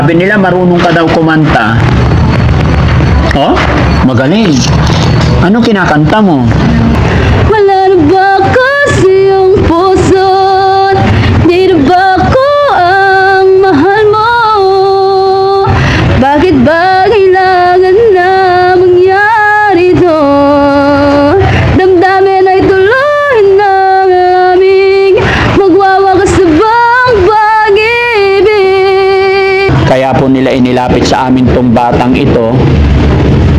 Sabi nila marunong ka daw kumanta. Oh, magaling. Ano kinakanta mo? Wala na ba kasi yung puso't di na ba ko ang mahal mo? Bakit ba kailangan na mangyari to? Damdamin ay tuloy ng aming magwawakas na bang pag-ibig. Kaya po nila inilapit sa amin tong batang ito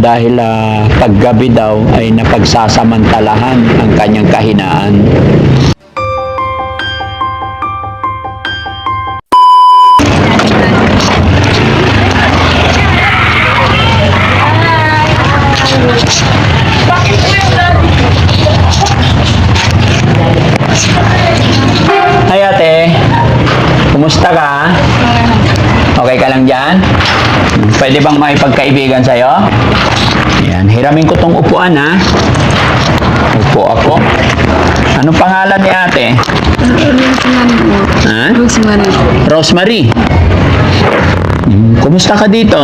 dahil paggabi daw ay napagsasamantalahan ang kanyang kahinaan. Hi ate, kumusta ka? Okay ka lang dyan? Pwede bang makipagkaibigan sa'yo? Yan, hiramin ko tong upuan ha. Upo ako. Anong pangalan ni ate? Ha? Rosemary. Rosemary. Kumusta ka dito?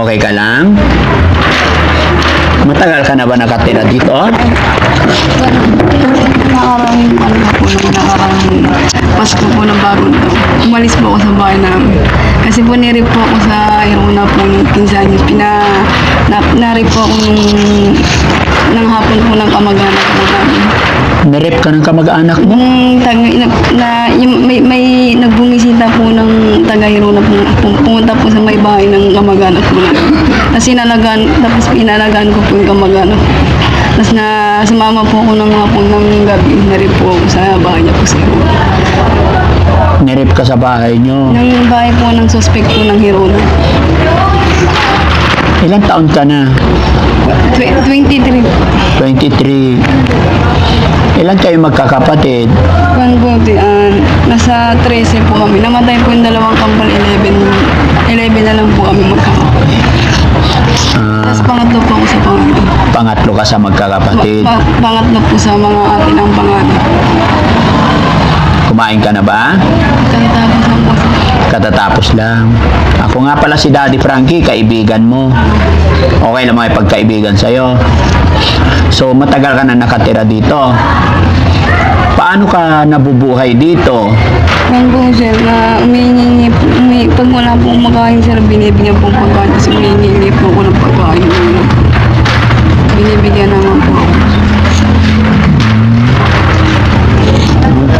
Okay ka lang? Matagal ka na ba nakatira dito? Nakarang Pasko po ng bagong taon. Umalis po ako sa bahay namin. Kasi po nirip po ako sa Irona po ng 15 anyos. Narip po ako ng hapon po ng kamag-anak po namin. Narip ka ng kamag-anak mo? May nagbumisita po ng taga-Irona po. Pumunta po sa may bahay ng kamag-anak po namin. Tapos pinalagaan ko po yung kamag-anak. Tapos sumama po ako ng hapon ng gabi. Narip po ako sa bahay niya po sa Irona. Nirip ka sa bahay nyo. Ng bahay po ng suspect po ng Hirona. Ilang taon ka na? 23. 23. Ilan kayo magkakapatid? Nasa 13 po kami. Namatay po yung dalawang kambal, 11 na lang po kami magkakapatid. Tapos pangatlo po ako sa pangatlo. Pangatlo ka sa magkakapatid. Pangatlo po sa mga atin ang pangatlo. Kumain ka na ba? Katatapos ang po. Katatapos lang. Ako nga pala si Daddy Frankie, kaibigan mo. Okay lang makipagkaibigan sa'yo. So, matagal ka na nakatira dito. Paano ka nabubuhay dito? Yan po sir, na pag wala pong makain sir, binibigyan pong pagkain kasi umihingi po ako ng pagkain. Binibigyan naman po ako.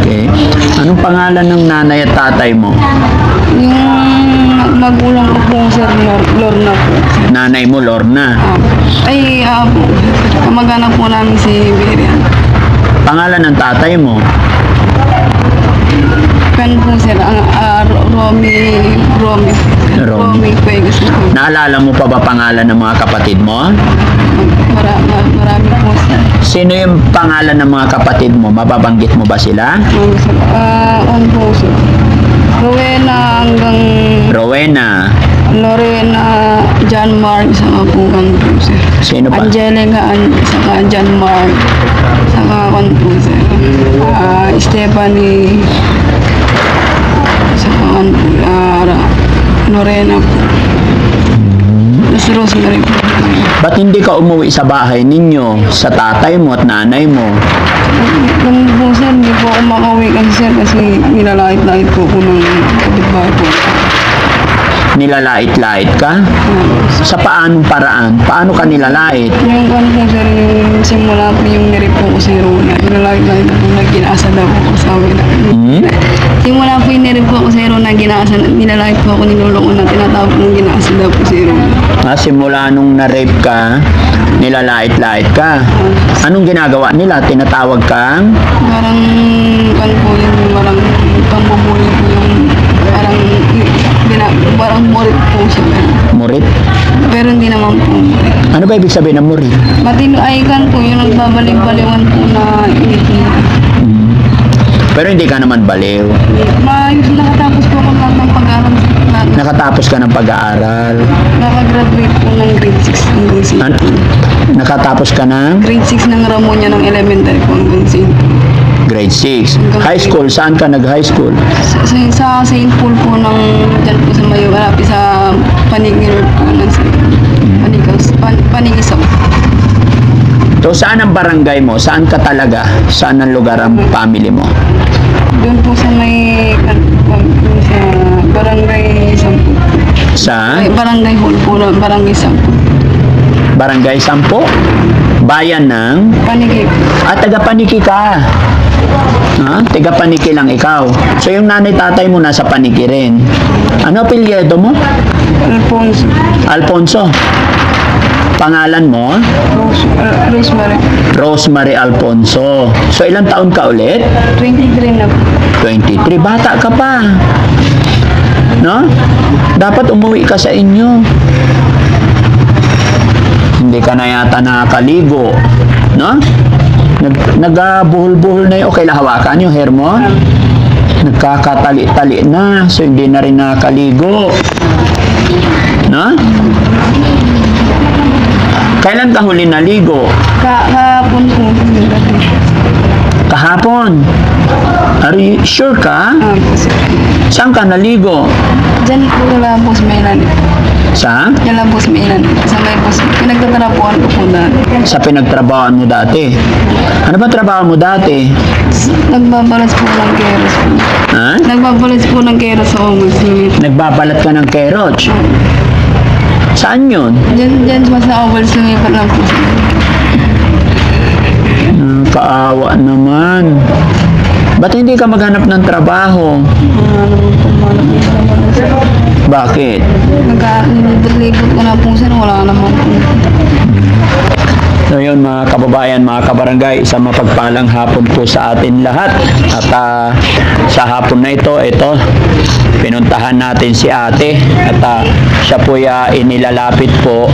Okay. Anong pangalan ng nanay at tatay mo? Yung magulang ko po sir, Lorna po. Nanay mo, Lorna. Kamag-anak po namin si Berian. Pangalan ng tatay mo? Kan po sir, Romy Pegas po. Naalala mo pa ba pangalan ng mga kapatid mo? Marami po sir. Sino yung pangalan ng mga kapatid mo? Mababanggit mo ba sila? On po sir. Rowena hanggang Rowena. Lorena, John Mark, saka po kan po sir. Sino pa? Angelica, saka John Mark, saka kan po sir. Stephanie, saka kan po, Lorena po. Tapos Rosemary po. Ba't hindi ka umuwi sa bahay ninyo, sa tatay mo at nanay mo? Ganun po sir, hindi po ako makauwi kasi sir kasi nilalait-lait po ako ng kapitbahay po. Nilalait-lait ka? Sa paanong paraan? Paano ka nilalait? Yung ano po sir, yung simula po yung nirip po ko sa Irona. Nilalait-lait po na ginaasa daw po sa amin. Simula po yung nirip po ko sa Irona, nilalait po ako, niluloko na tinatawag kong ginaasa daw po sa Irona. Simula nung na-rape ka, nilalait-lait ka. Anong ginagawa nila? Tinatawag kang? Parang, ano po yung parang pambubuli po yung parang murit po siya. Murit? Pero hindi naman po murit. Ano ba ibig sabihin ng murit? Matino ay kan po yung nagbabalik-baliwan po na init. Pero hindi ka naman baliw. Nakatapos po ako lahat ng pag-aaral. Nakatapos ka ng pag-aaral. Nakagraduate po ng grade 6 hanggang 6. Nakatapos ka ng Grade 6 ng Ramonia ng elementary po hanggang 6. Grade 6. High school, saan ka nag-high school? Sa St. Paul po ng dyan po sa Mayo, malapit sa Panigil po ng Panigisaw. So, saan ang barangay mo? Saan ka talaga? Saan ang lugar ang family mo? Doon po sa may sa Barangay Sampo. Sa Ay, Barangay Hall po, Barangay Sampo. Barangay 10? Bayan ng... Panigil. taga Paniki ka. Taga Paniki lang ikaw. So, yung nanay-tatay mo nasa Paniki rin. Ano apelyido mo? Alfonso. Alfonso. Pangalan mo? Rosemary. Rosemary Alfonso. So, ilang taon ka ulit? 23 na po. 23. Bata ka pa. No? Dapat umuwi ka sa inyo. Hindi ka na yata nakakaligo. No? Nagbuhol-buhol na yun. Okay, hawakan yung hair mo. Nagkakatali-tali na. So, hindi na rin nakakaligo. No? Kailan ka huli naligo? Kahapon po. Kahapon. Are you sure ka? Saan ka naligo? Diyan po lang po sa Mainland. Sa? Diyan lang po sa Mainland. Sa may po. Pinagtatrapuan ko po dati. Sa pinagtrabahoan mo dati. Ano ba trabaho mo dati? Nagbabalas po ng keros po. Ha? Nagbabalas po ng keros sa Omas. Nagbabalat ka ng carrots. Saan yun? Diyan sa Ovals lumipat lang po. Kaawa naman. Ba't hindi ka maghanap ng trabaho? Bakit? Nagkalibot-libot ko na po sir. Wala naman po. So yun mga kababayan, mga kabarangay, isang mapagpalang hapon po sa atin lahat. At sa hapon na ito, pinuntahan natin si ate. At siya po inilalapit po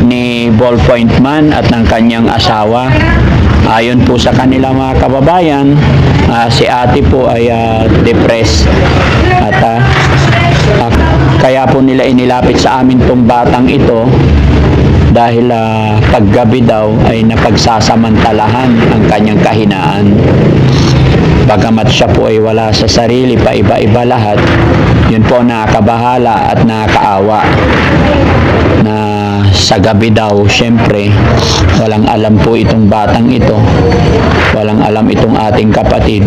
ni Ballpoint Man at ng kanyang asawa. Ayon po sa kanila mga kababayan, si ate po ay depressed. At kaya po nila inilapit sa amin tong batang ito dahil paggabi daw ay napagsasamantalahan ang kanyang kahinaan. Bagamat siya po ay wala sa sarili, pa iba-iba lahat, yun po nakakabahala at nakakaawa na sa gabi daw, syempre, walang alam po itong batang ito, walang alam itong ating kapatid,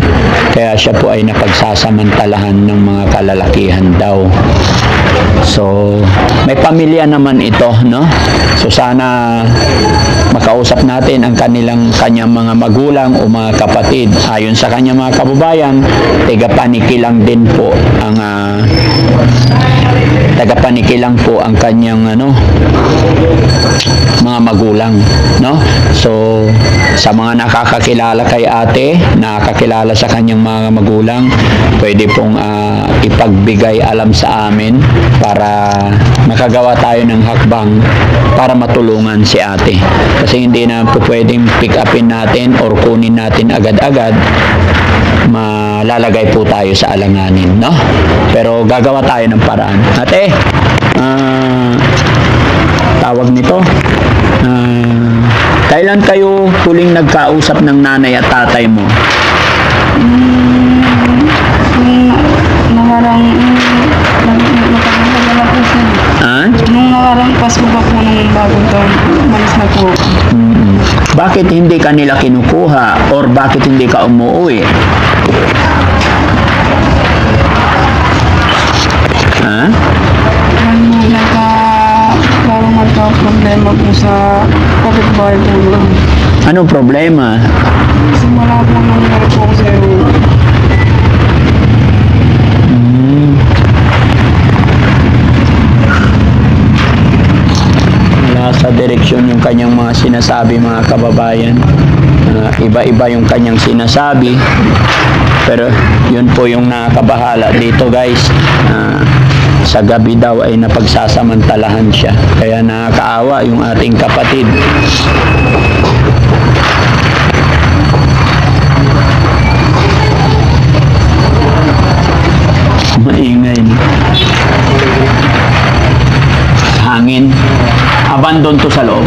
kaya siya po ay napagsasamantalahan ng mga kalalakihan daw. So, may pamilya naman ito, no? So, sana makausap natin ang kanyang mga magulang o mga kapatid. Ayon sa kanyang mga kababayan, taga-Paniki lang din po ang taga-Paniki lang po ang kanyang mga magulang, no? So, sa mga nakakakilala kay ate, nakakakilala sa kanyang mga magulang, pwede pong ipagbigay alam sa amin para makagawa tayo ng hakbang para matulungan si ate. Kasi hindi na po pwedeng pick upin natin or kunin natin agad-agad, malalagay po tayo sa alanganin, no? Pero gagawa tayo ng paraan. Ate, tawag nito, kailan kayo huling nagkausap ng nanay at tatay mo? Nung nakarang Pasko pa po nung bagong taon, umalis na po. Bakit hindi ka nila kinukuha or bakit hindi ka umuwi? Ha? Parang magka-problema po sa kapitbahay po lang. Anong problema? Kasi wala po nang po ako sa iyo. Sa direksyon yung kanyang mga sinasabi, mga kababayan. Iba-iba yung kanyang sinasabi, pero yun po yung nakakabahala dito, guys. Sa gabi daw ay napagsasamantalahan siya, kaya nakakaawa yung ating kapatid. Maingay. Hangin. Abandon to sa loob.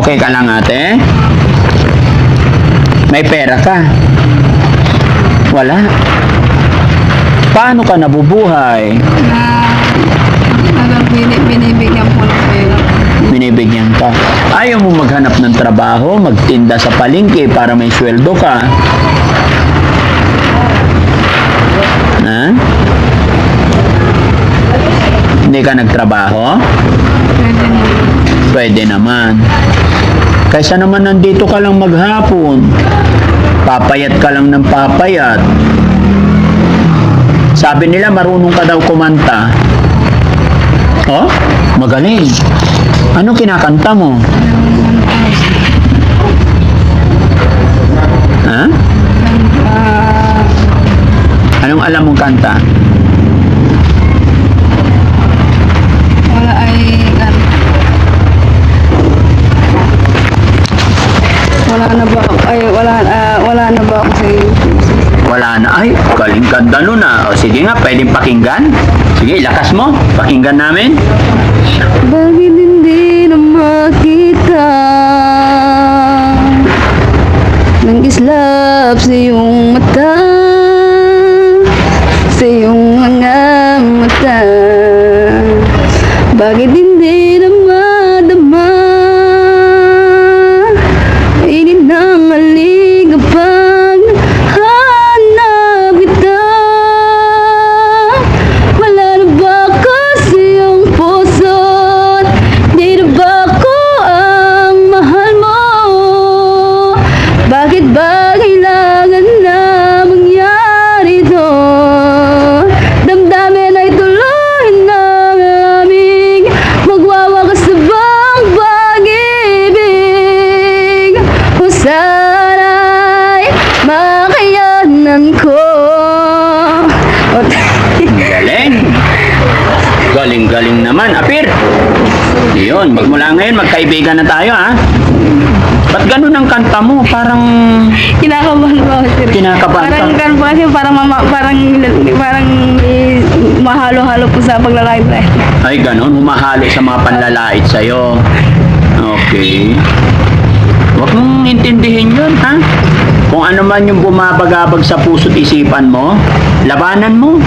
Okay ka lang, ate? May pera ka? Wala. Paano ka nabubuhay? Binibigyan po ng pera. Binibigyan ka. Ayaw mo maghanap ng trabaho, magtinda sa palengke para may sweldo ka. Ha? Hindi ka nagtrabaho? Pwede na. Pwede naman. Kaysa naman nandito ka lang maghapon. Papayat ka lang ng papayat. Sabi nila marunong ka daw kumanta. Oh, magaling. Ano kinakanta mo? Ha? Anong alam mong kanta? Wala ay wala na ba wala na ba ako sa iyo? Wala na. Ay, galing ganda nun ah. O sige nga, pwedeng pakinggan. Sige, lakas mo. Pakinggan namin. Bakit hindi na makita ng islap sa iyong mata, sa iyong mga mata? Bakit hindi na madama init ng aling kapag hanap kita? Wala na ba ako sa iyong puso? Di na ba ako ang mahal mo? Bakit ba kailangan na mangyari ito? Damdamin ay tuloy ng aming magwawakas na bang pag-ibig? O sana'y makayanan ko. Galing. Galing-galing naman. Apir. Yun, magmula ngayon, magkaibigan na tayo ha. Ba't ganun ang kanta mo? Parang Kinakabahan ko ako, sir. Kinakabahan ka? Parang ganun po kasi parang mahalo-halo po sa paglalait tayo. ay ganun, humahalo sa mga panlalait sa'yo. Okay. Huwag mong intindihin yun, ha? Kung ano man yung bumabagabag sa puso't isipan mo, labanan mo.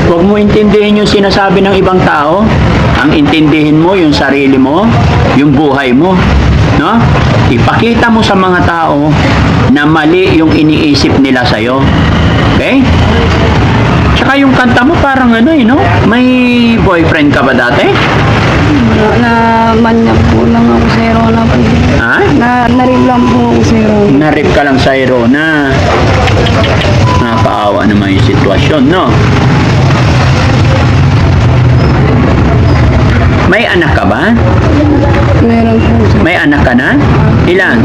Huwag mo intindihin yung sinasabi ng ibang tao. Ang intindihin mo yung sarili mo, yung buhay mo. No? Ipakita mo sa mga tao na mali yung iniisip nila sa'yo. Okay? Tsaka yung kanta mo parang ano eh, no? May boyfriend ka ba dati? Na-manyak po lang ako sa Rona po. Ha? Na-rib lang po ako sa Rona. Narip ka lang sa Irona. Nakakaawa naman yung sitwasyon, no? May anak ka ba? Meron po, sir. May anak ka na? Ilan?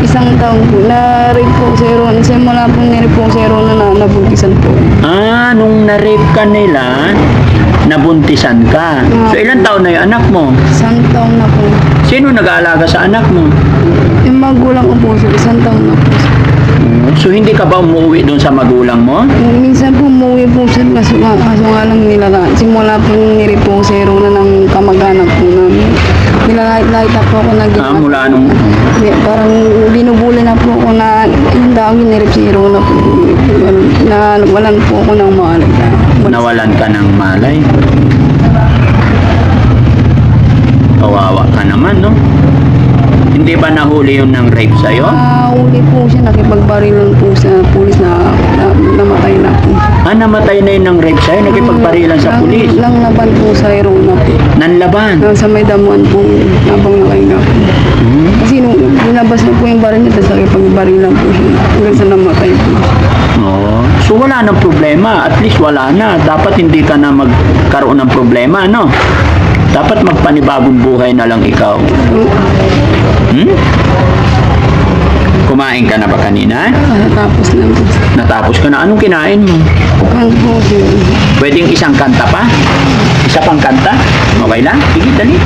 Isang taon po. Na-rib po sa Rona. Simula po nirib po sa Rona na nabuntisan po. Ah, nung narip ka nila, nabuntisan ka. So, ilang taon na yung anak mo? Isang taon na po. Sino nag-aalaga sa anak mo? Yung magulang ko po, sir. Isang taon na po, sir. So, hindi ka ba umuwi doon sa magulang mo? Minsan po umuwi po sir, kaso nga lang simula po nirib po sa Rona ng kamag-anak po namin. Nilalait-lait na po ako Ah, mula nung... parang binubuli na po ako na yung daw nirib sa Rona po. Na walan po ako ng maalag. Nawalan ka ng malay. Kawawa ka naman, no? Hindi ba nahuli yun ng rape sa'yo? Uli po siya, nakipagbarilan po sa pulis na namatay na po. Ah, namatay na yun ng rape sa'yo? Nakipagbarilan sa pulis? Lang laban po sa Rona po. Nanlaban? Sa may damuan po, habang nakahinga po. Kasi nung binabas na po yung baril niya, tapos nakipagbarilan po siya. Hanggang sa namatay po. Oo. So wala nang problema. At least wala na. Dapat hindi ka na magkaroon ng problema, no? Dapat magpanibagong buhay na lang ikaw. Hmm? Kumain ka na ba kanina? Tapos na po. Natapos ka na. Anong kinain mo? Kan po siya. Pwedeng isang kanta pa? Isa pang kanta? Okay lang? Sige, dali.